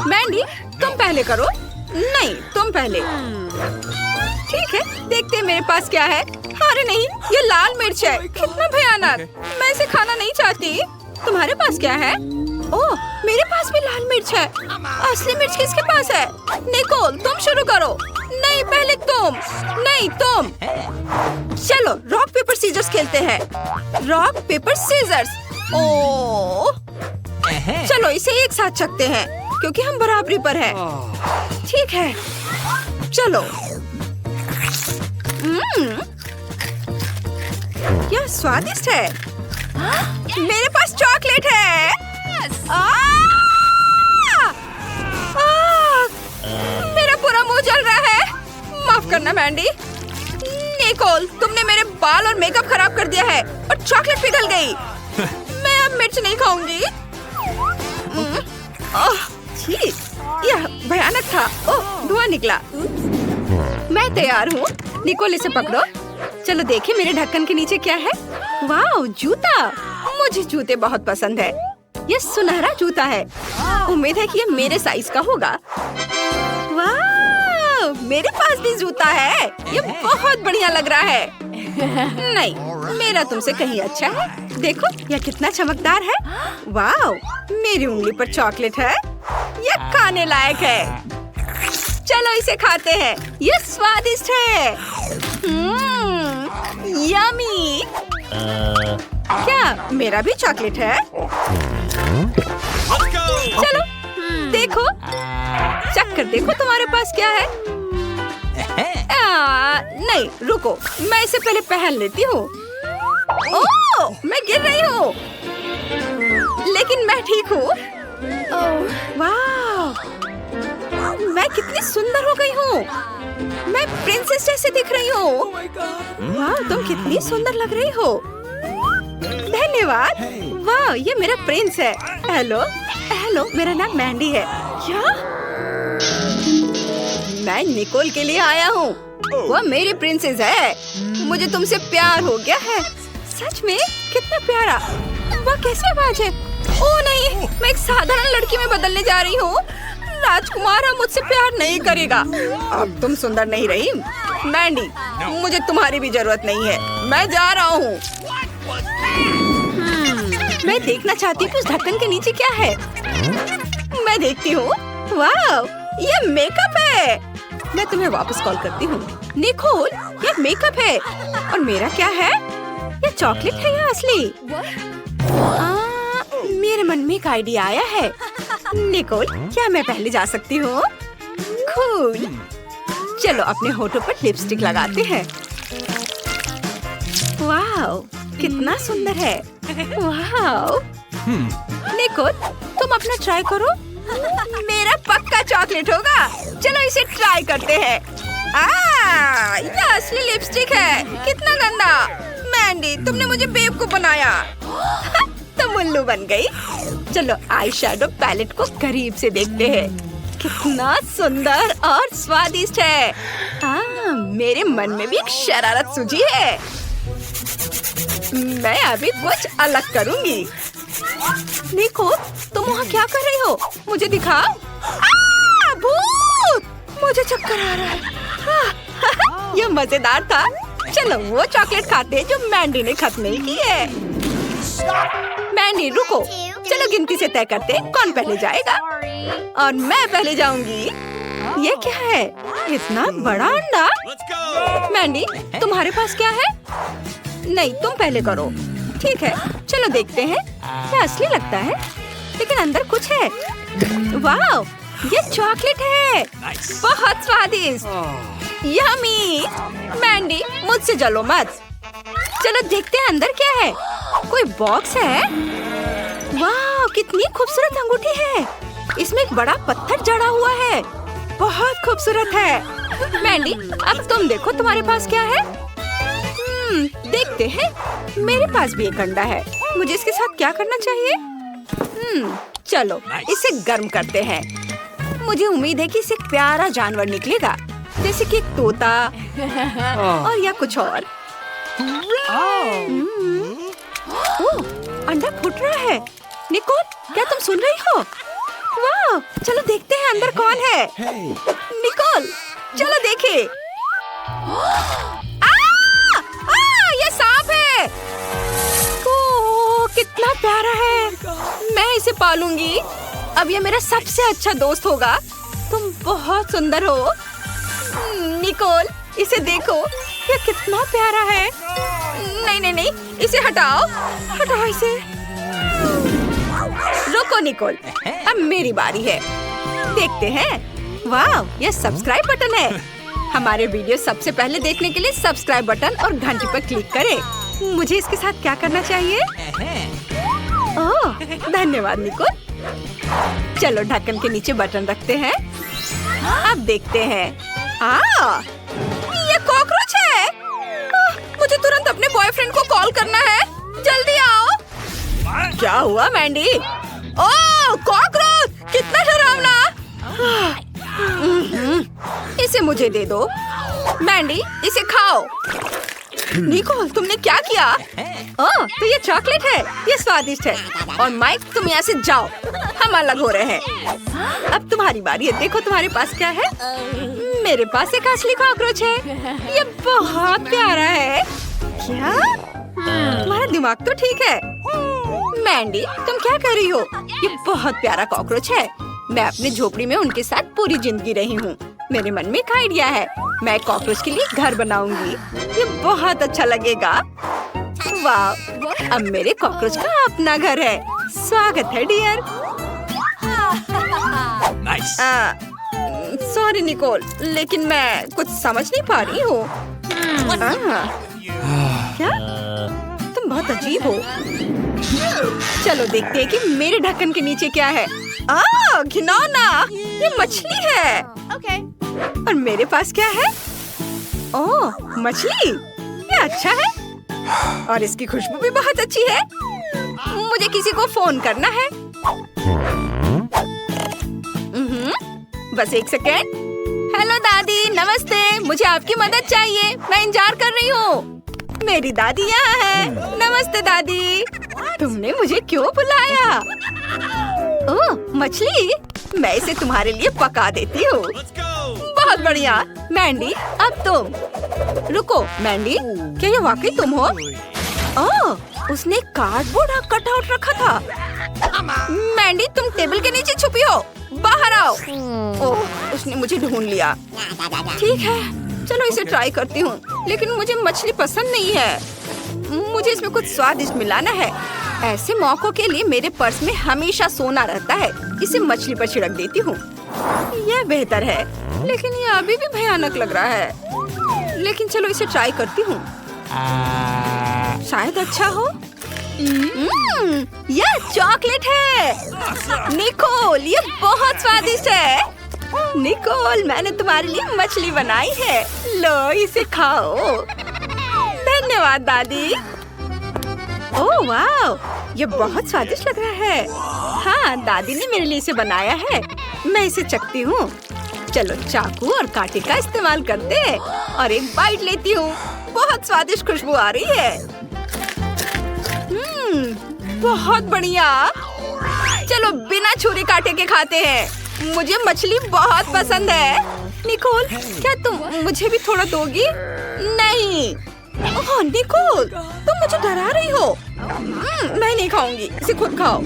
मैंडी, तुम पहले करो। नहीं, तुम पहले। ठीक है, देखते हैं मेरे पास क्या है। अरे नहीं, ये लाल मिर्च है। कितना भयानक। मैं इसे खाना नहीं चाहती। तुम्हारे पास क्या है? ओह, मेरे पास भी लाल मिर्च है। असली मिर्च किसके पास है? निकोल, तुम शुरू करो। नहीं, पहले तुम। नहीं, तुम। चलो, रॉक पेपर सीजर्स खेलते हैं। Rock paper seizures. ओह, चलो इसे एक साथ चखते हैं क्योंकि हम बराबरी पर हैं। ठीक है, चलो। यह स्वादिष्ट है। मेरे पास चॉकलेट है। मेरा पूरा मुंह जल रहा है। माफ करना मैंडी। निकोल, तुमने मेरे बाल और मेकअप खराब कर दिया है और चॉकलेट पिघल गई। मैं अब मिर्च नहीं खाऊंगी। यह भयानक था। ओह, धुआं निकला। मैं तैयार हूँ। निकोल, इसे पकड़ो। चलो देखें मेरे ढक्कन के नीचे क्या है। वाह, जूता। मुझे जूते बहुत पसंद है। यह सुनहरा जूता है। उम्मीद है कि यह मेरे साइज का होगा। वाह, मेरे पास भी जूता है। यह बहुत बढ़िया लग रहा है। नहीं, मेरा तुमसे कहीं अच्छा है। देखो, यह कितना चमकदार है। वाह, मेरी उंगली पर चॉकलेट है। यह खाने लायक है। चलो इसे खाते हैं। यह स्वादिष्ट है। यम्मी। क्या मेरा भी चॉकलेट है? चलो देखो, चख कर देखो तुम्हारे पास क्या है। नहीं, रुको, मैं इसे पहले पहन लेती हूँ। ओह, मैं गिर रही हूँ, लेकिन मैं ठीक हूँ। वाह, मैं कितनी सुंदर हो गई हूँ। मैं प्रिंसेस जैसे दिख रही हूँ। वाह, तुम कितनी सुंदर लग रही हो। धन्यवाद। वाह, ये मेरा प्रिंस है। हेलो, हेलो, मेरा नाम मैंडी है। क्या? मैं निकोल के लिए आया हूँ। वह मेरी प्रिंसेस है। मुझे तुमसे प्यार हो गया है। सच में? कितना प्यारा। वह कैसी आवाज है? ओह नहीं, मैं एक साधारण लड़की में बदलने जा रही हूँ। राजकुमार अब मुझसे प्यार नहीं करेगा। अब तुम सुंदर नहीं रही। मैंडी, मुझे तुम्हारी भी जरूरत नहीं है। मैं जा रहा हूँ। मैं देखना चाहती हूँ कि उस ढक्कन के नीचे क्या है। मैं देखती हूँ। वाह, ये मेकअप है। मैं तुम्हें वापस कॉल करती हूँ। निकोल, ये मेकअप है। और मेरा क्या है? ये चॉकलेट है या असली? मेरे मन में एक आइडिया आया है। निकोल, क्या मैं पहले जा सकती हूँ? कूल। चलो अपने होठों पर लिपस्टिक लगाते हैं। वाह, कितना सुंदर है। वाह। निकोल, तुम अपना ट्राई करो। मेरा पक्का चॉकलेट होगा। चलो इसे ट्राई करते हैं। ये असली लिपस्टिक है। कितना गंदा। मैंडी, तुमने मुझे बेवकूफ बनाया। तुम उल्लू बन गई। चलो आई शैडो पैलेट को करीब से देखते हैं। कितना सुंदर और स्वादिष्ट है। मेरे मन में भी एक शरारत सूझी है। मैं अभी कुछ अलग करूंगी। निको, तुम वहाँ क्या कर रही हो? मुझे दिखाओ। भूत! मुझे चक्कर आ रहा है। यह मजेदार था। चलो वो चॉकलेट खाते हैं जो मैंडी ने खत्म नहीं की है। मैंडी, रुको। चलो गिनती से तय करते हैं कौन पहले जाएगा। और मैं पहले जाऊंगी। ये क्या है? इतना बड़ा अंडा। मैंडी, तुम्हारे पास क्या है? नहीं, तुम पहले करो। ठीक है, चलो देखते हैं। क्या असली लगता है, लेकिन अंदर कुछ है। वाह, ये चॉकलेट है। बहुत स्वादिष्ट। यम्मी। मैंडी, मुझसे जलो मत। चलो देखते हैं अंदर क्या है। कोई बॉक्स है। वाह, कितनी खूबसूरत अंगूठी है। इसमें एक बड़ा पत्थर जड़ा हुआ है। बहुत खूबसूरत है। मैंडी, अब तुम देखो तुम्हारे पास क्या है। देखते हैं। मेरे पास भी एक अंडा है। मुझे इसके साथ क्या करना चाहिए? चलो इसे गर्म करते हैं। मुझे उम्मीद है कि इससे एक प्यारा जानवर निकलेगा, जैसे कि एक तोता और या कुछ और। ओह, अंडा फूट रहा है। निकोल, क्या तुम सुन रही हो? वाह, ओह, चलो देखते हैं अंदर कौन है। निकोल, चलो देखे। ये सांप है। ओह, कितना प्यारा है। मैं इसे पालूंगी। अब ये मेरा सबसे अच्छा दोस्त होगा। तुम बहुत सुंदर हो। निकोल, इसे देखो, ये कितना प्यारा है। नहीं नहीं नहीं, इसे हटाओ, हटाओ इसे। रुको निकोल, अब मेरी बारी है। देखते हैं। वाह, ये सब्सक्राइब बटन है। हमारे वीडियो सबसे पहले देखने के लिए सब्सक्राइब बटन और घंटी पर क्लिक करें। मुझे इसके साथ क्या करना चाहिए? ओह, धन्यवाद निकोल। चलो ढक्कन के नीचे बटन रखते हैं। अब देखते हैं। ये कॉकरोच है। मुझे तुरंत अपने बॉयफ्रेंड को कॉल करना है। जल्दी आओ। क्या हुआ मैंडी? ओह, कॉकरोच, कितना डरावना। इसे मुझे दे दो। मैंडी, इसे खाओ। निकोल, तुमने क्या किया? ओह, तो ये चॉकलेट है। ये स्वादिष्ट है। और माइक, तुम यहाँ से जाओ, हम अलग हो रहे हैं। अब तुम्हारी बारी है। देखो तुम्हारे पास क्या है। मेरे पास एक असली कॉकरोच है। ये बहुत प्यारा है। क्या? तुम्हारा दिमाग तो ठीक है। मैंडी, तुम क्या कर रही हो? ये बहुत प्यारा कॉकरोच है। मैं अपने झोपड़ी में उनके साथ पूरी जिंदगी रही हूँ। मेरे मन में एक आइडिया है। मैं कॉकरोच के लिए घर बनाऊंगी। ये बहुत अच्छा लगेगा। वाह, अब मेरे कॉकरोच का अपना घर है। स्वागत है डियर। सॉरी निकोल, लेकिन मैं कुछ समझ नहीं पा रही हूँ। क्या? तुम बहुत अजीब हो। चलो देखते हैं कि मेरे ढक्कन के नीचे क्या है। घिनौना, ये मछली है। और मेरे पास क्या है? ओह, मछली, ये अच्छा है। और इसकी खुशबू भी बहुत अच्छी है। मुझे किसी को फोन करना है। बस एक सेकेंड। हेलो दादी, नमस्ते। मुझे आपकी मदद चाहिए। मैं इंतजार कर रही हूँ। मेरी दादी यहाँ है। नमस्ते दादी। तुमने मुझे क्यों बुलाया? ओह, मछली, मैं इसे तुम्हारे लिए पका देती हूँ। बहुत बढ़िया। मैंडी, अब तुम। रुको मैंडी, क्या ये वाकई तुम हो? ओह, उसने कार्डबोर्ड कटआउट रखा था। मैंडी, तुम टेबल के नीचे छुपी हो। बाहर आओ। ओह, उसने मुझे ढूंढ लिया। ठीक है, चलो इसे ट्राई करती हूँ। लेकिन मुझे मछली पसंद नहीं है। मुझे इसमें कुछ स्वादिष्ट मिलाना है। ऐसे मौकों के लिए मेरे पर्स में हमेशा सोना रहता है। इसे मछली पर छिड़क देती हूँ। यह बेहतर है, लेकिन ये अभी भी भयानक लग रहा है। लेकिन चलो इसे ट्राई करती हूँ। शायद अच्छा हो। यह चॉकलेट है। निकोल, ये बहुत स्वादिष्ट है। निकोल, मैंने तुम्हारे लिए मछली बनाई है। लो, इसे खाओ। धन्यवाद दादी। ओह वाह, ये बहुत स्वादिष्ट लग रहा है। हाँ, दादी ने मेरे लिए इसे बनाया है। मैं इसे चखती हूँ। चलो चाकू और कांटे का इस्तेमाल करते हैं और एक बाइट लेती हूँ। बहुत स्वादिष्ट खुशबू आ रही है। बहुत बढ़िया। चलो बिना छुरी कांटे के खाते हैं। मुझे मछली बहुत पसंद है। निकोल, क्या तुम मुझे भी थोड़ा दोगी? नहीं। ओह निकोल, तुम मुझे डरा रही हो। मैं नहीं खाऊंगी, इसे खुद खाओ।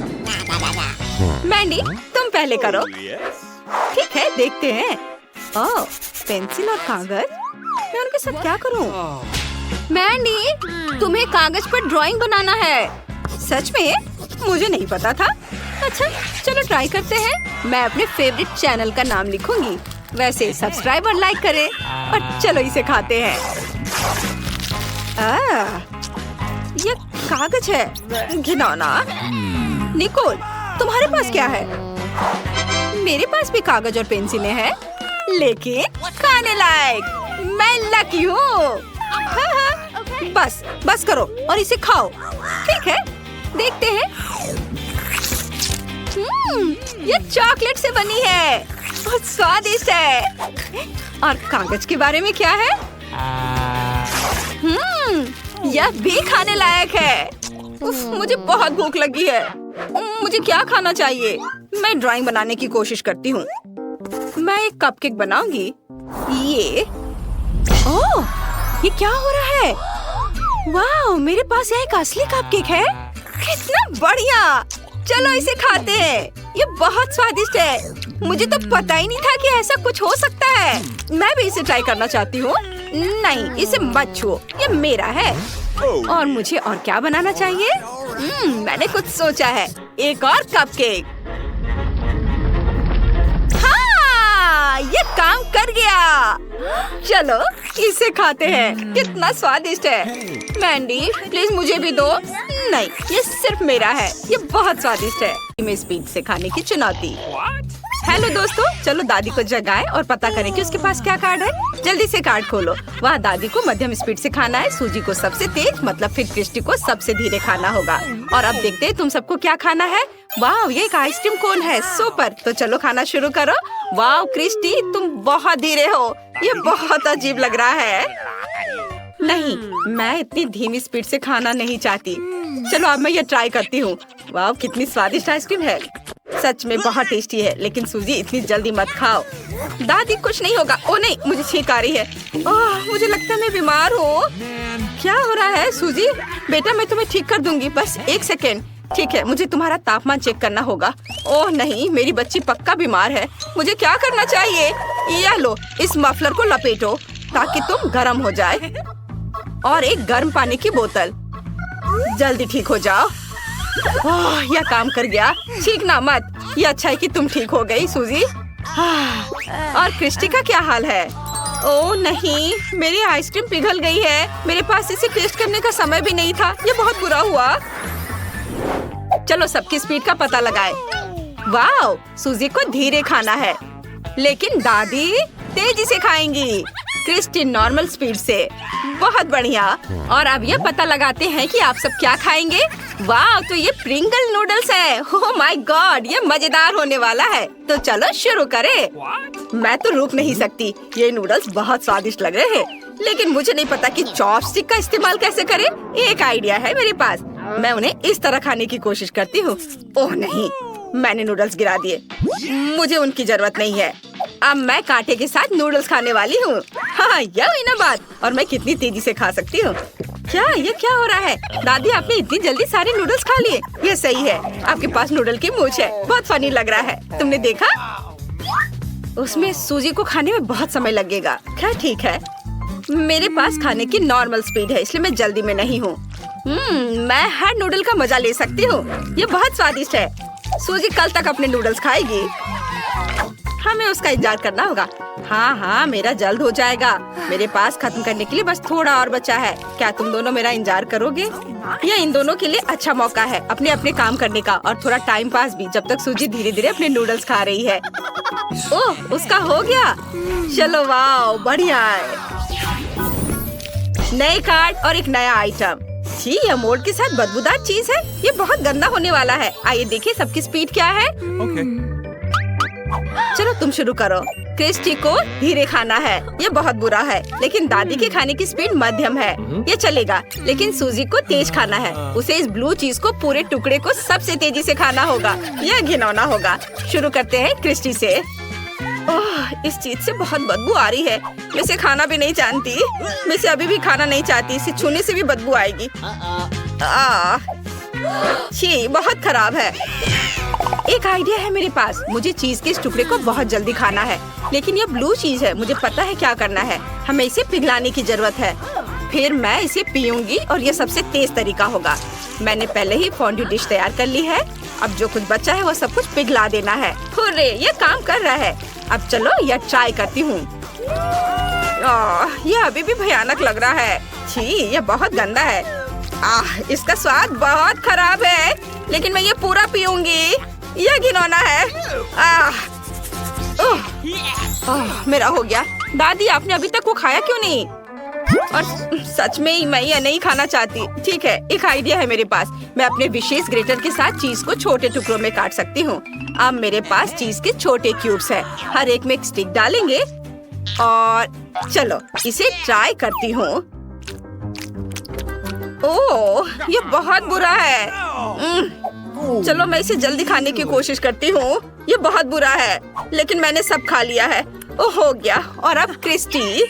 मैंडी, तुम पहले करो। ठीक है, देखते हैं। ओह, पेंसिल और कागज। मैं उनके साथ क्या करूं? मैंडी, तुम्हें कागज पर ड्राइंग बनाना है। सच में? मुझे नहीं पता था। अच्छा, चलो ट्राई करते हैं। मैं अपने फेवरेट चैनल का नाम लिखूंगी। वैसे सब्सक्राइब और लाइक करें। और चलो इसे खाते हैं। ये कागज है। घिनौना। निकोल, तुम्हारे पास क्या है? मेरे पास भी कागज और पेंसिलें हैं, लेकिन खाने लायक। मैं लकी हूँ। बस करो और इसे खाओ। ठीक है, देखते हैं। ये चॉकलेट से बनी है। बहुत स्वादिष्ट है। और कागज के बारे में क्या है? यह भी खाने लायक है। उफ, मुझे बहुत भूख लगी है। मुझे क्या खाना चाहिए? मैं ड्राइंग बनाने की कोशिश करती हूँ। मैं एक कपकेक बनाऊंगी। ओह, ये क्या हो रहा है? वाह, मेरे पास यहाँ एक असली कपकेक है। कितना बढ़िया! चलो इसे खाते हैं। ये बहुत स्वादिष्ट है। मुझे तो पता ही नहीं था कि ऐसा कुछ हो सकता है। मैं भी इसे ट्राई करना चाहती हूँ। नहीं, इसे मत छुओ, ये मेरा है। और मुझे और क्या बनाना चाहिए? मैंने कुछ सोचा है। एक और कपकेक। हाँ, ये काम कर गया। चलो इसे खाते हैं। कितना स्वादिष्ट है। मैंडी, प्लीज मुझे भी दो। नहीं, ये सिर्फ मेरा है। ये बहुत स्वादिष्ट है। में स्पीड से खाने की चुनौती। हेलो दोस्तों, चलो दादी को जगाएं और पता करें कि उसके पास क्या कार्ड है। जल्दी से कार्ड खोलो। वहाँ दादी को मध्यम स्पीड से खाना है, सूजी को सबसे तेज, मतलब फिर क्रिस्टी को सबसे धीरे खाना होगा। और अब देखते हैं तुम सबको क्या खाना है। वाह, ये एक आइसक्रीम कोन है। सुपर, तो चलो खाना शुरू करो। वाह क्रिस्टी, तुम बहुत धीरे हो। ये बहुत अजीब लग रहा है। नहीं, मैं इतनी धीमी स्पीड से खाना नहीं चाहती। चलो अब मैं ये ट्राई करती हूँ। वाह, कितनी स्वादिष्ट आइसक्रीम है। सच में बहुत टेस्टी है। लेकिन सूजी, इतनी जल्दी मत खाओ। दादी, कुछ नहीं होगा। ओ नहीं, मुझे छींक आ रही है। ओह, मुझे लगता है मैं बीमार हूँ। क्या हो रहा है सूजी? बेटा, मैं तुम्हें ठीक कर दूंगी, बस एक सेकेंड। ठीक है, मुझे तुम्हारा तापमान चेक करना होगा। ओह नहीं, मेरी बच्ची पक्का बीमार है। मुझे क्या करना चाहिए? यह लो, इस मफलर को लपेटो ताकि तुम गर्म हो जाए। और एक गर्म पानी की बोतल। जल्दी ठीक हो जाओ। ओह, यह काम कर गया। छींकना मत। ये अच्छा है कि तुम ठीक हो गई सूजी। और क्रिस्टी का क्या हाल है? ओह नहीं, मेरी आइसक्रीम पिघल गई है। मेरे पास इसे टेस्ट करने का समय भी नहीं था। ये बहुत बुरा हुआ। चलो सबकी स्पीड का पता लगाए। वाह, सूजी को धीरे खाना है, लेकिन दादी तेजी से खाएंगी। क्रिस्टी नॉर्मल स्पीड से। बहुत बढ़िया। और अब ये पता लगाते हैं कि आप सब क्या खाएंगे। वाह, तो ये प्रिंगल नूडल्स है। ओह माय गॉड, ये मजेदार होने वाला है। तो चलो शुरू करें। मैं तो रुक नहीं सकती। ये नूडल्स बहुत स्वादिष्ट लग रहे हैं, लेकिन मुझे नहीं पता कि चॉपस्टिक का इस्तेमाल कैसे करें। एक आइडिया है मेरे पास। मैं उन्हें इस तरह खाने की कोशिश करती हूँ। ओह नहीं, मैंने नूडल्स गिरा दिए। मुझे उनकी जरूरत नहीं है। अब मैं कांटे के साथ नूडल्स खाने वाली हूँ। हाँ, यह हुई ना बात। और मैं कितनी तेजी से खा सकती हूँ। ये क्या हो रहा है? दादी, आपने इतनी जल्दी सारे नूडल्स खा लिए। ये सही है, आपके पास नूडल की मूंछ है। बहुत फनी लग रहा है। तुमने देखा? उसमें सूजी को खाने में बहुत समय लगेगा। क्या ठीक है, मेरे पास खाने की नॉर्मल स्पीड है, इसलिए मैं जल्दी में नहीं हूँ। मैं हर नूडल का मजा ले सकती हूँ। ये बहुत स्वादिष्ट है। सूजी कल तक अपने नूडल्स खाएगी। हमें उसका इंतजार करना होगा। हाँ, मेरा जल्द हो जाएगा। मेरे पास खत्म करने के लिए बस थोड़ा और बचा है। क्या तुम दोनों मेरा इंतजार करोगे? यह इन दोनों के लिए अच्छा मौका है अपने अपने काम करने का, और थोड़ा टाइम पास भी, जब तक सूजी धीरे धीरे अपने नूडल्स खा रही है। ओह, उसका हो गया। चलो वाह, बढ़िया है। नए कार्ड और एक नया आइटम। जी, यह मोल्ड के साथ बदबूदार चीज है। ये बहुत गंदा होने वाला है। आइए देखिए सबकी स्पीड क्या है। चलो तुम शुरू करो। क्रिस्टी को धीरे खाना है। ये बहुत बुरा है, लेकिन दादी के खाने की स्पीड मध्यम है। ये चलेगा, लेकिन सूजी को तेज खाना है। उसे इस ब्लू चीज को पूरे टुकड़े को सबसे तेजी से खाना होगा। यह घिनौना होगा। शुरू करते हैं क्रिस्टी से। ओह, इस चीज से बहुत बदबू आ रही है। मैं इसे खाना भी नहीं जानती। मैं इसे अभी भी खाना नहीं चाहती। इसे छूने से भी बदबू आएगी। छी, बहुत खराब है। एक आइडिया है मेरे पास। मुझे चीज के इस टुकड़े को बहुत जल्दी खाना है, लेकिन यह ब्लू चीज है। मुझे पता है क्या करना है। हमें इसे पिघलाने की जरूरत है। फिर मैं इसे पीऊंगी और यह सबसे तेज तरीका होगा। मैंने पहले ही फोंड्यू डिश तैयार कर ली है। अब जो कुछ बचा है वो सब कुछ पिघला देना है। हुर्रे, ये काम कर रहा है। अब चलो यह ट्राई करती हूँ। यह अभी भी भयानक लग रहा है। छी, यह बहुत गंदा है। इसका स्वाद बहुत खराब है, लेकिन मैं ये पूरा पीऊंगी। यह घिनौना है। मेरा हो गया। दादी, आपने अभी तक वो खाया क्यों नहीं? और सच में ही मैं ये नहीं खाना चाहती। ठीक है, एक आइडिया है मेरे पास। मैं अपने विशेष ग्रेटर के साथ चीज को छोटे टुकड़ों में काट सकती हूँ। अब मेरे पास चीज के छोटे क्यूब्स हैं। हर एक में एक स्टिक डालेंगे और चलो इसे ट्राई करती हूँ। ओह, ये बहुत बुरा है। चलो मैं इसे जल्दी खाने की कोशिश करती हूँ। ये बहुत बुरा है, लेकिन मैंने सब खा लिया है। ओ हो गया। और अब क्रिस्टी।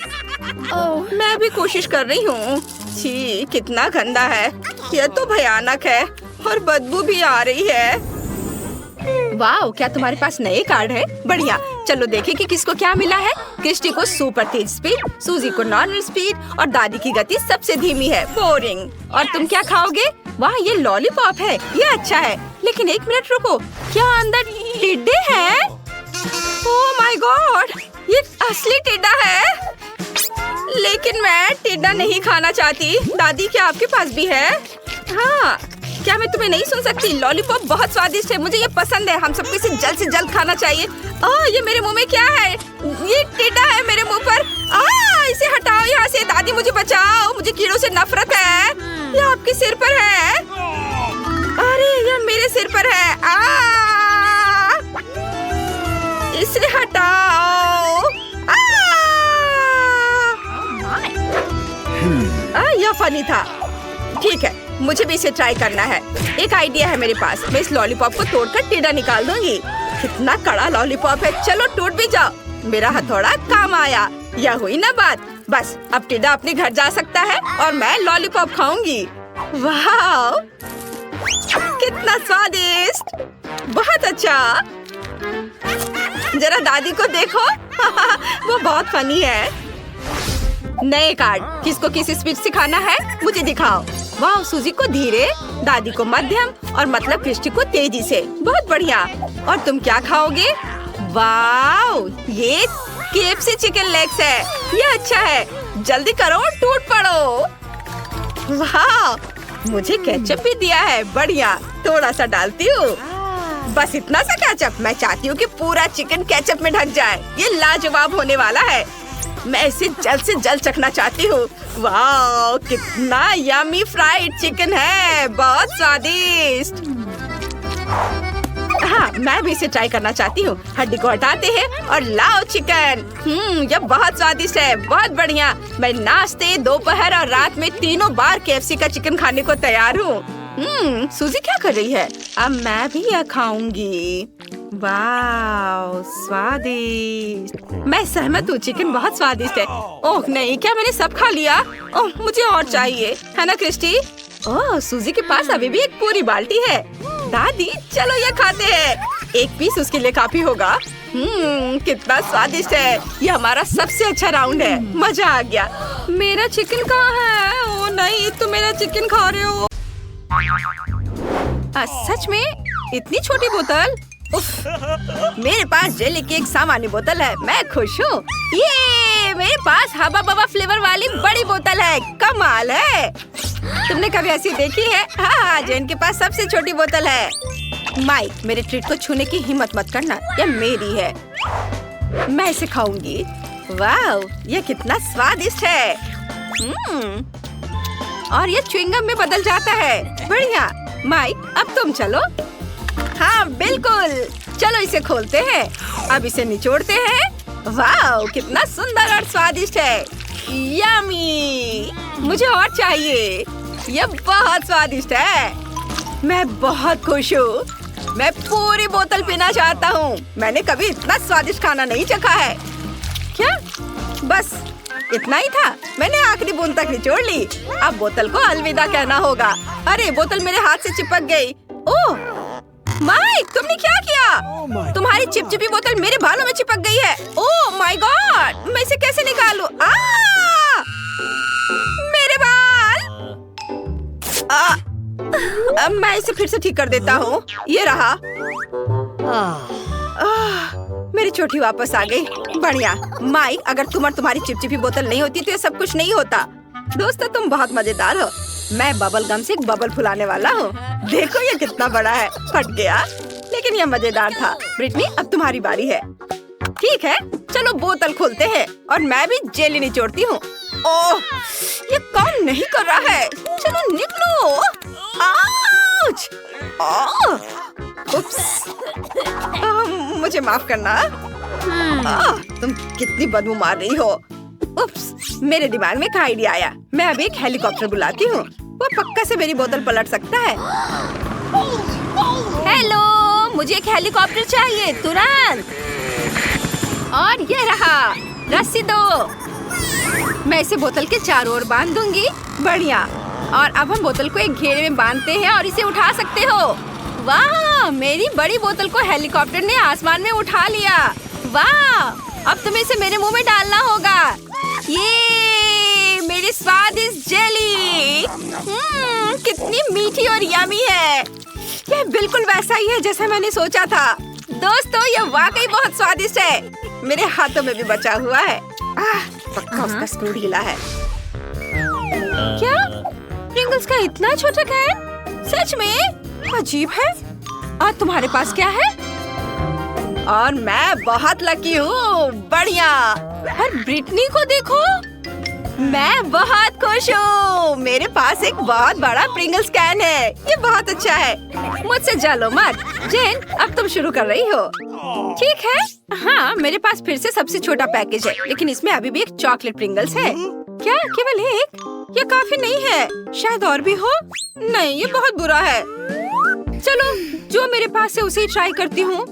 मैं भी कोशिश कर रही हूँ। छी, कितना गंदा है। यह तो भयानक है और बदबू भी आ रही है। वाह, क्या तुम्हारे पास नए कार्ड है? बढ़िया। चलो देखें कि किसको क्या मिला है। क्रिस्टी को सुपर तेज स्पीड, सूजी को नॉर्मल स्पीड और दादी की गति सबसे धीमी है, बोरिंग। और तुम क्या खाओगे? वाह, ये लॉलीपॉप है। ये अच्छा है, लेकिन एक मिनट रुको, क्या अंदर टिड्डे हैं? ओह माय गॉड, ये असली टिड्डा है। लेकिन मैं टिड्डा नहीं खाना चाहती। दादी, क्या आपके पास भी है? हाँ, क्या मैं तुम्हें नहीं सुन सकती? लॉलीपॉप बहुत स्वादिष्ट है, मुझे ये पसंद है। हम सबको इसे जल्द से जल्द खाना चाहिए। ये मेरे मुंह में क्या है? ये टिड्डा है मेरे मुंह पर। इसे हटाओ यहाँ से। दादी, मुझे बचाओ, मुझे कीड़ों से नफरत है। ये आपके सिर पर है। अरे, ये मेरे सिर पर है। इसे हटाओ। यह फनी था। ठीक है, मुझे भी इसे ट्राई करना है। एक आइडिया है मेरे पास। मैं इस लॉलीपॉप को तोड़कर टिड्डा निकाल दूंगी। कितना कड़ा लॉलीपॉप है। चलो टूट भी जाओ। मेरा हथौड़ा काम आया। यह हुई ना बात। बस अब टिड्डा अपने घर जा सकता है और मैं लॉलीपॉप खाऊंगी। वाह, कितना स्वादिष्ट। बहुत अच्छा। जरा दादी को देखो। वो बहुत फनी है। नए कार्ड। किसको किस स्पीड सिखाना है? मुझे दिखाओ। वाह, सूजी को धीरे, दादी को मध्यम और मतलब क्रिस्टी को तेजी से। बहुत बढ़िया। और तुम क्या खाओगे? वाह, ये KFC चिकन लेग्स है। ये अच्छा है। जल्दी करो, टूट पड़ो। वाह, मुझे केचप भी दिया है। बढ़िया, थोड़ा सा डालती हूँ। बस इतना सा केचप। मैं चाहती हूँ कि पूरा चिकन केचप में ढक जाए। ये लाजवाब होने वाला है। मैं इसे जल्द से जल्द चखना चाहती हूँ। वाह, कितना यम्मी फ्राइड चिकन है। बहुत स्वादिष्ट। हाँ, मैं भी इसे ट्राई करना चाहती हूँ। हड्डी को हटाते हैं और लाओ चिकन। यह बहुत स्वादिष्ट है। बहुत बढ़िया। मैं नाश्ते, दोपहर और रात में तीनों बार KFC का चिकन खाने को तैयार हूँ। सूजी क्या कर रही है? अब मैं भी यह खाऊंगी। वाह, स्वादिष्ट। मैं सहमत हूँ, चिकन बहुत स्वादिष्ट है। ओह नहीं, क्या मैंने सब खा लिया? ओह, मुझे और चाहिए, है ना क्रिस्टी? ओह, सूजी के पास अभी भी एक पूरी बाल्टी है। दादी, चलो ये खाते हैं। एक पीस उसके लिए काफी होगा। कितना स्वादिष्ट है। ये हमारा सबसे अच्छा राउंड है। मजा आ गया। मेरा चिकन कहाँ है? ओह नहीं, तुम मेरा चिकन खा रहे हो। सच में? इतनी छोटी बोतल? मेरे पास जेली की एक सामान्य बोतल है। मैं खुश हूँ। ये मेरे पास हबा बबा फ्लेवर वाली बड़ी बोतल है। कमाल है। तुमने कभी ऐसी देखी है? हाँ, जेन के पास सबसे छोटी बोतल है। माइक, मेरे ट्रीट को छूने की हिम्मत मत करना। यह मेरी है। मैं इसे खाऊंगी। वाह, यह कितना स्वादिष्ट है। और ये च्युइंगम में बदल जाता है। बढ़िया। माइक, अब तुम चलो। हाँ बिल्कुल, चलो इसे खोलते हैं। अब इसे निचोड़ते हैं। वाह, कितना सुंदर और स्वादिष्ट है। यम्मी। मुझे और चाहिए। यह बहुत स्वादिष्ट है। मैं बहुत खुश हूँ। मैं पूरी बोतल पीना चाहता हूँ। मैंने कभी इतना स्वादिष्ट खाना नहीं चखा है। क्या? बस इतना ही था? मैंने आखिरी बूंद तक निचोड़ ली। अब बोतल को अलविदा कहना होगा। अरे, बोतल मेरे हाथ से चिपक गई। ओह माइक, तुमने क्या किया? तुम्हारी चिपचिपी बोतल मेरे बालों में चिपक गई है। ओह माय गॉड, मैं इसे कैसे निकालूं? मेरे बाल। अब मैं इसे फिर से ठीक कर देता हूँ। ये रहा। मेरी चोटी वापस आ गई। बढ़िया। माइक, अगर तुम और तुम्हारी चिपचिपी बोतल नहीं होती तो ये सब कुछ नहीं होता। दोस्तों, तुम बहुत मजेदार हो। मैं बबल गम से एक बबल फुलाने वाला हूँ। देखो ये कितना बड़ा है। फट गया, लेकिन ये मजेदार था। ब्रिटनी, अब तुम्हारी बारी है। ठीक है, चलो बोतल खोलते हैं और मैं भी जेली निचोड़ती हूँ। ओह, ये काम नहीं कर रहा है। चलो निकलो। आउच! उप्स। मुझे माफ करना। तुम कितनी बदबू मार रही हो। उप्स, मेरे दिमाग में एक आइडिया आया। मैं अभी एक हेलीकॉप्टर बुलाती हूँ। वो पक्का से मेरी बोतल पलट सकता है। हेलो, मुझे एक हेलीकॉप्टर चाहिए तुरंत। और ये रहा, रस्सी दो। मैं इसे बोतल के चारों ओर बांध दूंगी। बढ़िया। और अब हम बोतल को एक घेरे में बांधते हैं और इसे उठा सकते हो। वाह, मेरी बड़ी बोतल को हेलीकॉप्टर ने आसमान में उठा लिया। वाह, अब तुम्हें इसे मेरे मुंह में डालना होगा। ये मेरी स्वादिष्ट जेली। कितनी मीठी और यमी है। यह बिल्कुल वैसा ही है जैसा मैंने सोचा था। दोस्तों, यह वाकई बहुत स्वादिष्ट है। मेरे हाथों में भी बचा हुआ है। पक्का उसका स्क्रू ढीला है। क्या प्रिंगल्स का इतना छोटा कैन? सच में अजीब है। और तुम्हारे पास क्या है? और मैं बहुत लकी हूँ। बढ़िया। और ब्रिटनी को देखो, मैं बहुत खुश हूँ। मेरे पास एक बहुत बड़ा प्रिंगल्स कैन है। ये बहुत अच्छा है। मुझसे जलो मत। जेन, अब तुम शुरू कर रही हो। ठीक है। हाँ, मेरे पास फिर से सबसे छोटा पैकेज है, लेकिन इसमें अभी भी एक चॉकलेट प्रिंगल्स है। क्या केवल एक? ये काफी नहीं है। शायद और भी हो। नहीं, ये बहुत बुरा है। चलो, जो मेरे पास है उसे ही ट्राई करती हूँ।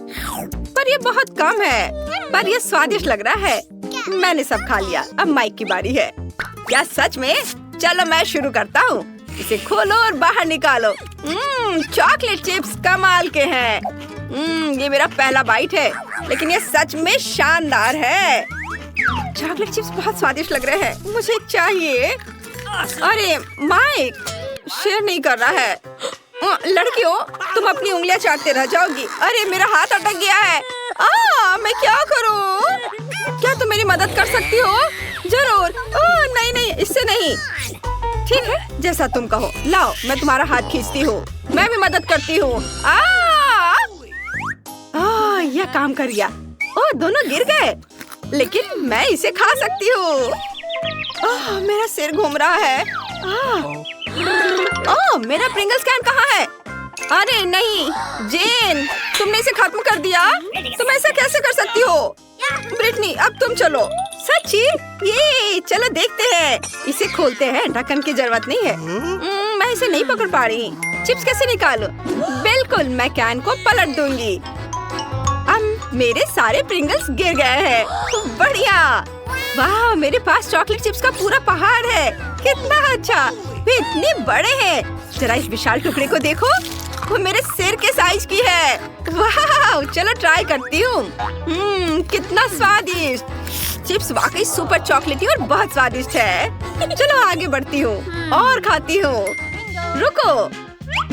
पर ये बहुत कम है। पर ये स्वादिष्ट लग रहा है। मैंने सब खा लिया। अब माइक की बारी है। क्या सच में? चलो मैं शुरू करता हूँ। इसे खोलो और बाहर निकालो। चॉकलेट चिप्स कमाल के हैं। ये मेरा पहला बाइट है, लेकिन ये सच में शानदार है। चॉकलेट चिप्स बहुत स्वादिष्ट लग रहे हैं। मुझे एक चाहिए। अरे माइक शेयर नहीं कर रहा है। लड़कियों, तुम अपनी उंगलियां चाटते रह जाओगी। अरे मेरा हाथ अटक गया है। मैं क्या करूं? क्या तुम मेरी मदद कर सकती हो? जरूर। नहीं नहीं, इससे नहीं। ठीक है, जैसा तुम कहो। लाओ, मैं तुम्हारा हाथ खींचती हूँ। मैं भी मदद करती हूँ। यह काम कर गया। दोनों गिर गए, लेकिन मैं इसे खा सकती हूँ। मेरा सिर घूम रहा है। मेरा प्रिंगल्स कैन कहाँ है? अरे नहीं, जेन, तुमने इसे खत्म कर दिया। तुम ऐसा कैसे कर सकती हो? ब्रिटनी, अब तुम चलो। सच्ची? ये चलो देखते हैं। इसे खोलते हैं। ढक्कन की जरूरत नहीं है। मैं इसे नहीं पकड़ पा रही। चिप्स कैसे निकालूं? बिल्कुल, मैं कैन को पलट दूंगी। अब मेरे सारे प्रिंगल्स गिर गए हैं। बढ़िया। वाह, मेरे पास चॉकलेट चिप्स का पूरा पहाड़ है। कितना अच्छा। वे इतने बड़े हैं। जरा इस विशाल टुकड़े को देखो। वो मेरे सिर के साइज की है। वाह, चलो ट्राई करती हूँ। कितना स्वादिष्ट। चिप्स वाकई सुपर चॉकलेटी और बहुत स्वादिष्ट है। चलो आगे बढ़ती हूँ और खाती हूँ। रुको,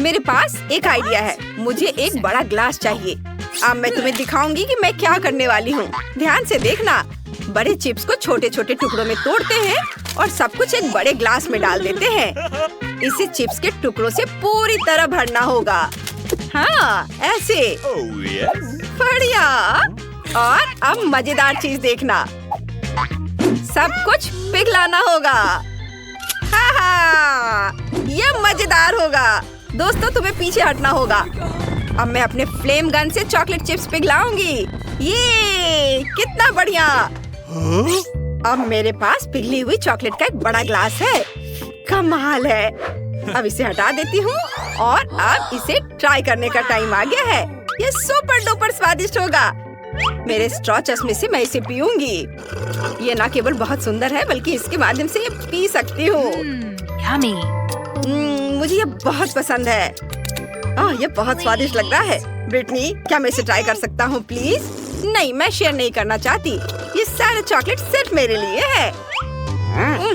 मेरे पास एक आइडिया है। मुझे एक बड़ा ग्लास चाहिए। अब मैं तुम्हें दिखाऊंगी कि मैं क्या करने वाली हूँ। ध्यान से देखना। बड़े चिप्स को छोटे छोटे टुकड़ों में तोड़ते हैं और सब कुछ एक बड़े ग्लास में डाल देते हैं। इसे चिप्स के टुकड़ों से पूरी तरह भरना होगा। हाँ, ऐसे। बढ़िया। और अब मजेदार चीज देखना। सब कुछ पिघलाना होगा। ये मजेदार होगा। दोस्तों, तुम्हें पीछे हटना होगा। अब मैं अपने फ्लेम गन से चॉकलेट चिप्स पिघलाऊंगी। ये कितना बढ़िया। अब मेरे पास पिघली हुई चॉकलेट का एक बड़ा ग्लास है। कमाल है। अब इसे हटा देती हूँ और अब इसे ट्राई करने का टाइम आ गया है। ये सुपर डुपर स्वादिष्ट होगा। मेरे स्ट्रॉ चश्मे से मैं इसे पीऊंगी। ये न केवल बहुत सुंदर है, बल्कि इसके माध्यम से ये पी सकती हूँ। मुझे ये बहुत पसंद है। ये बहुत स्वादिष्ट लग रहा है। ब्रिटनी, क्या मैं इसे ट्राई कर सकता हूँ प्लीज? नहीं, मैं शेयर नहीं करना चाहती। ये सारे चॉकलेट सिर्फ मेरे लिए है।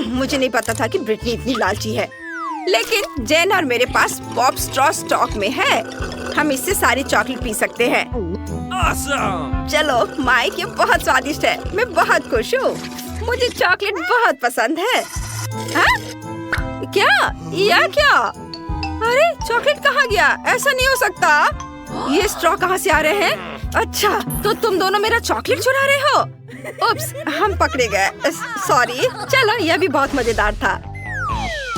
मुझे नहीं पता था कि ब्रिटनी इतनी लालची है। लेकिन जेन और मेरे पास पॉप स्ट्रॉ स्टॉक में है। हम इससे सारी चॉकलेट पी सकते हैं। awesome! चलो माइक, ये बहुत स्वादिष्ट है। मैं बहुत खुश हूँ। मुझे चॉकलेट बहुत पसंद है। क्या? अरे चॉकलेट कहाँ गया? ऐसा नहीं हो सकता। ये स्ट्रॉ कहाँ से आ रहे हैं? अच्छा, तो तुम दोनों मेरा चॉकलेट चुरा रहे हो। उप्स, हम पकड़े गए। सॉरी। चलो, यह भी बहुत मजेदार था।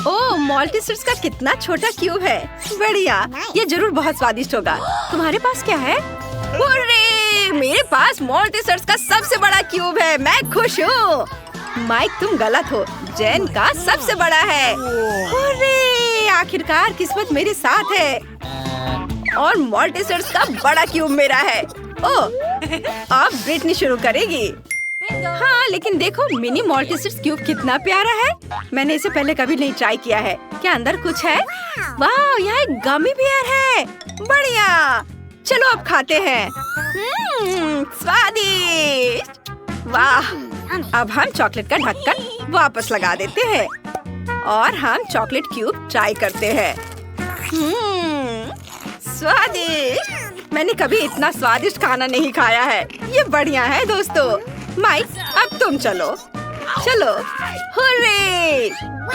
ओह, मॉल्टीसर्स का कितना छोटा क्यूब है। बढ़िया, ये जरूर बहुत स्वादिष्ट होगा। तुम्हारे पास क्या है? अरे, मेरे पास मॉल्टीसर्स का सबसे बड़ा क्यूब है। मैं खुश हूँ। माइक, तुम गलत हो। जेन का सबसे बड़ा है। अरे, आखिरकार किस्मत मेरे साथ है। और मॉल्टीसर्स का बड़ा क्यूब मेरा है। ओह, अब ब्रिटनी शुरू करेगी। हाँ, लेकिन देखो मिनी मॉल्टीसर्स क्यूब कितना प्यारा है। मैंने इसे पहले कभी नहीं ट्राई किया है। क्या अंदर कुछ है? वाह, यहाँ एक गमी बियर है। बढ़िया, चलो अब खाते हैं। स्वादिष्ट। वाह, अब हम चॉकलेट का ढक्कन वापस लगा देते हैं और हम चॉकलेट क्यूब ट्राई करते हैं। स्वादिष्ट। मैंने कभी इतना स्वादिष्ट खाना नहीं खाया है। ये बढ़िया है दोस्तों। माइक, अब तुम चलो। चलो, हुर्रे!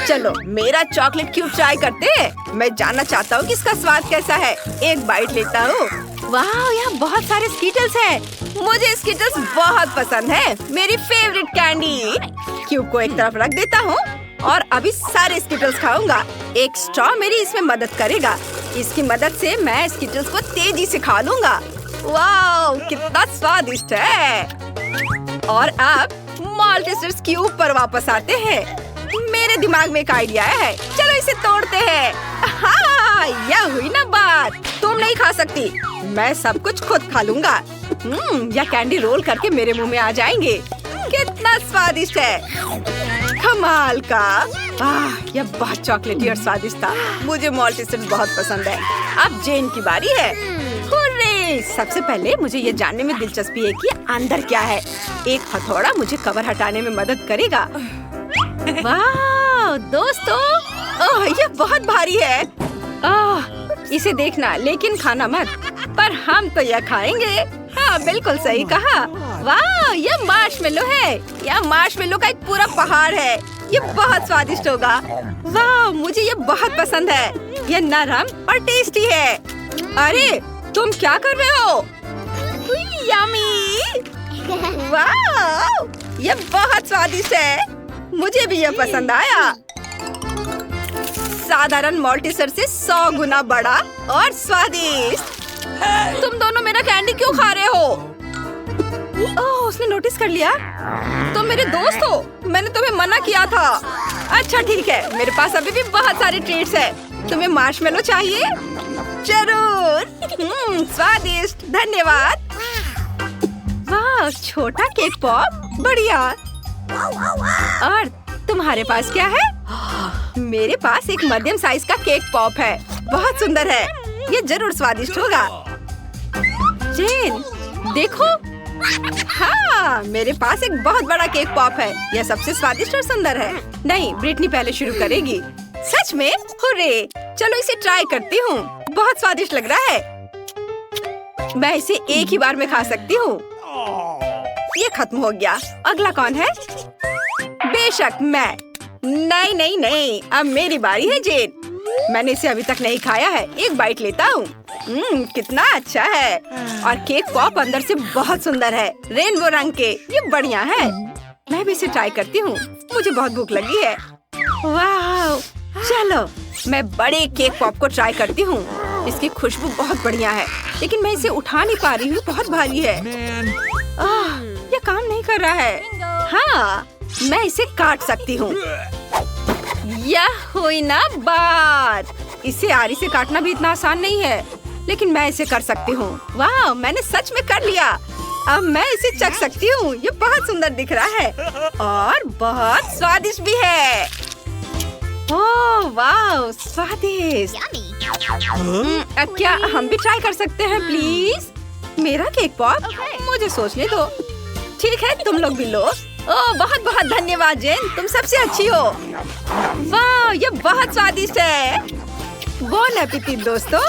चलो मेरा चॉकलेट क्यूब ट्राई करते हैं। मैं जानना चाहता हूँ कि इसका स्वाद कैसा है। एक बाइट लेता हूँ। वाह, यहाँ बहुत सारे स्कीटल्स हैं। मुझे स्कीटल्स बहुत पसंद है। मेरी फेवरेट कैंडी। क्यूब को एक तरफ रख देता हूँ और अभी सारे स्कीटल्स खाऊंगा। एक स्ट्रॉ मेरी इसमें मदद करेगा। इसकी मदद से मैं स्कीटल्स को तेजी से खा लूंगा। वाह, कितना स्वादिष्ट है। और अब मॉल्टीसर्स क्यूब पर वापस आते हैं। मेरे दिमाग में एक आइडिया है। चलो इसे तोड़ते हैं। हाँ, यह हुई ना बात। तुम नहीं खा सकती। मैं सब कुछ खुद खा लूंगा। यह कैंडी रोल करके मेरे मुंह में आ जाएंगे। कितना स्वादिष्ट है। कमाल का। यह बहुत चॉकलेटी और स्वादिष्ट था। मुझे मॉल्टीसर्स बहुत पसंद है। अब जेन की बारी है। हुर्रे! सबसे पहले मुझे ये जानने में दिलचस्पी है कि अंदर क्या है। एक हथौड़ा मुझे कवर हटाने में मदद करेगा। वाह दोस्तों, ओह ये बहुत भारी है। इसे देखना लेकिन खाना मत। पर हम तो यह खाएंगे। हाँ, बिल्कुल सही कहा। वाह, यह मार्शमेलो है। यह मार्शमेलो का एक पूरा पहाड़ है। ये बहुत स्वादिष्ट होगा। वाह, मुझे ये बहुत पसंद है। यह नरम और टेस्टी है। अरे तुम क्या कर रहे हो? यम्मी! वाह, ये बहुत स्वादिष्ट है। मुझे भी यह पसंद आया। साधारण मॉल्टीसर से 100 गुना बड़ा और स्वादिष्ट। तुम दोनों मेरा कैंडी क्यों खा रहे हो? ओह, उसने नोटिस कर लिया। तुम मेरे दोस्त हो। मैंने तुम्हें मना किया था। अच्छा ठीक है, मेरे पास अभी भी बहुत सारे ट्रीट्स हैं। तुम्हें मार्शमेलो चाहिए? जरूर। स्वादिष्ट, धन्यवाद। वाह, छोटा केक पॉप, बढ़िया। और तुम्हारे पास क्या है? मेरे पास एक मध्यम साइज का केक पॉप है। बहुत सुंदर है। ये जरूर स्वादिष्ट होगा। जेन, देखो। हाँ, मेरे पास एक बहुत बड़ा केक पॉप है। यह सबसे स्वादिष्ट और सुंदर है। नहीं, ब्रिटनी पहले शुरू करेगी। सच में? हुर्रे! चलो इसे ट्राई करती हूँ। बहुत स्वादिष्ट लग रहा है। मैं इसे एक ही बार में खा सकती हूँ। ये खत्म हो गया। अगला कौन है? बेशक मैं। नहीं नहीं नहीं, अब मेरी बारी है जेन। मैंने इसे अभी तक नहीं खाया है। एक बाइट लेता हूँ। कितना अच्छा है। और केक पॉप अंदर से बहुत सुंदर है, रेनबो रंग के। ये बढ़िया है। मैं भी इसे ट्राई करती हूँ। मुझे बहुत भूख लगी है। वाह, चलो मैं बड़े केक पॉप को ट्राई करती हूँ। इसकी खुशबू बहुत बढ़िया है, लेकिन मैं इसे उठा नहीं पा रही हूँ। बहुत भारी है। ये काम नहीं कर रहा है। हाँ, मैं इसे काट सकती हूँ। यह हुई ना बात। इसे आरी से काटना भी इतना आसान नहीं है, लेकिन मैं इसे कर सकती हूँ। वाह, मैंने सच में कर लिया। अब मैं इसे चख सकती हूँ। ये बहुत सुंदर दिख रहा है और बहुत स्वादिष्ट भी है। ओह वाह, स्वादिष्ट। अब क्या हम भी ट्राई कर सकते हैं प्लीज? मेरा केक पॉप? मुझे सोचने दो। ठीक है, तुम लोग भी लो। ओह बहुत बहुत धन्यवाद जेन, तुम सबसे अच्छी हो। वाह, ये बहुत स्वादिष्ट है। बोन एपेटिट दोस्तों।